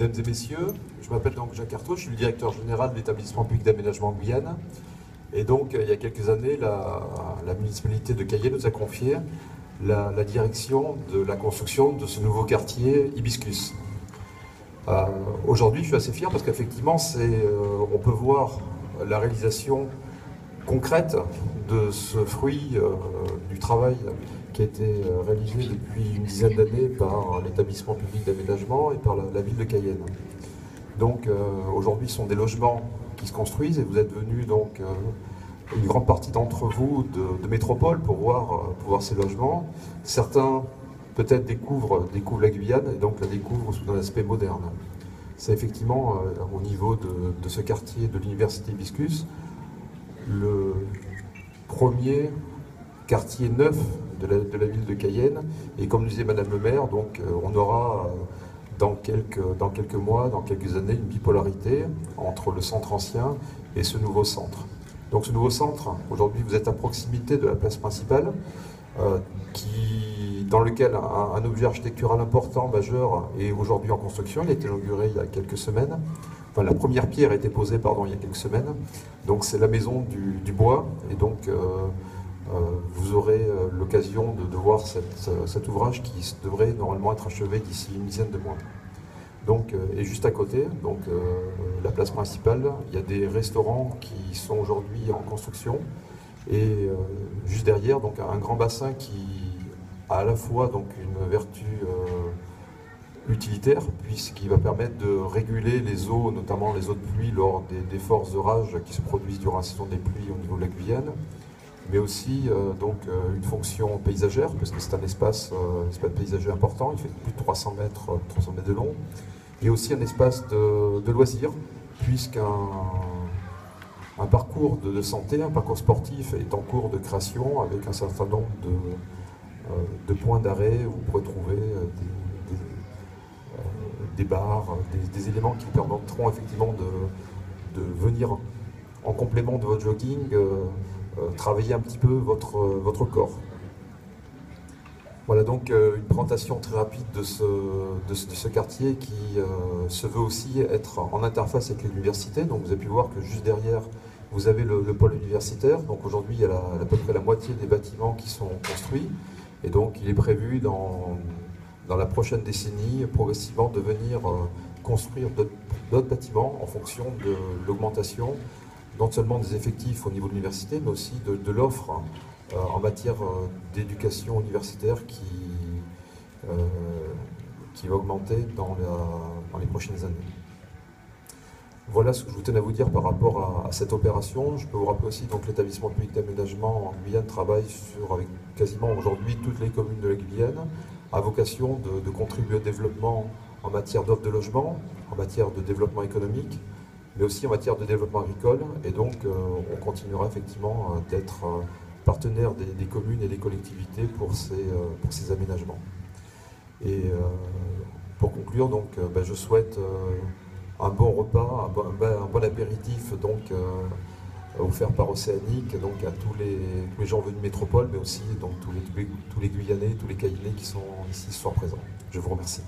Mesdames et messieurs, je m'appelle donc Jacques Artaud, je suis le directeur général de l'établissement public d'aménagement Guyane. Et donc, il y a quelques années, la municipalité de Cayenne nous a confié la direction de la construction de ce nouveau quartier Hibiscus. Aujourd'hui, je suis assez fier parce qu'effectivement, on peut voir la réalisation concrète de ce fruit du travail qui a été réalisé depuis une dizaine d'années par l'établissement public d'aménagement et par la ville de Cayenne. Donc aujourd'hui, ce sont des logements qui se construisent et vous êtes venus donc une grande partie d'entre vous de métropole pour voir ces logements. Certains peut-être découvrent la Guyane et donc la découvrent sous un aspect moderne. C'est effectivement au niveau de ce quartier de l'université Hibiscus le premier quartier neuf de la ville de Cayenne. Et comme nous disait Madame le maire, donc, on aura dans quelques mois, dans quelques années, une bipolarité entre le centre ancien et ce nouveau centre. Donc ce nouveau centre, aujourd'hui vous êtes à proximité de la place principale, dans lequel un objet architectural important, majeur, est aujourd'hui en construction. Il a été inauguré il y a quelques semaines. Enfin, la première pierre a été posée, il y a quelques semaines. Donc c'est la maison du bois. Et donc vous aurez l'occasion de voir cet ouvrage qui devrait normalement être achevé d'ici une dizaine de mois. Donc, et juste à côté, donc, la place principale, il y a des restaurants qui sont aujourd'hui en construction. Et juste derrière, donc, un grand bassin qui a à la fois donc, une vertu utilitaire, puisqu'il va permettre de réguler les eaux, notamment les eaux de pluie, lors des forts orages qui se produisent durant la saison des pluies au niveau de la Guyane, mais aussi une fonction paysagère, parce que c'est un espace paysager important, il fait plus de 300 mètres de long, et aussi un espace de loisirs, puisqu'un parcours de santé, un parcours sportif est en cours de création avec un certain nombre de points d'arrêt où vous pourrez trouver des bars, des éléments qui permettront effectivement de venir en complément de votre jogging, travailler un petit peu votre corps. Voilà donc une présentation très rapide de ce quartier qui se veut aussi être en interface avec l'université. Donc vous avez pu voir que juste derrière, vous avez le pôle universitaire. Donc aujourd'hui, il y a à peu près la moitié des bâtiments qui sont construits. Et donc il est prévu dans la prochaine décennie, progressivement, de venir construire d'autres bâtiments en fonction de l'augmentation, non seulement des effectifs au niveau de l'université, mais aussi de l'offre en matière d'éducation universitaire qui va augmenter dans les prochaines années. Voilà ce que je vous tenais à vous dire par rapport à cette opération. Je peux vous rappeler aussi que l'établissement public d'aménagement en Guyane travaille avec quasiment aujourd'hui toutes les communes de la Guyane, à vocation de contribuer au développement en matière d'offres de logement, en matière de développement économique, mais aussi en matière de développement agricole. Et donc on continuera effectivement d'être partenaire des communes et des collectivités pour ces aménagements. Et pour conclure, donc, je souhaite un bon repas, un bon apéritif donc, offert par Océanique donc, à tous les gens venus de métropole, mais aussi donc, tous les Guyanais, tous les Cayennais qui sont ici ce soir présents. Je vous remercie.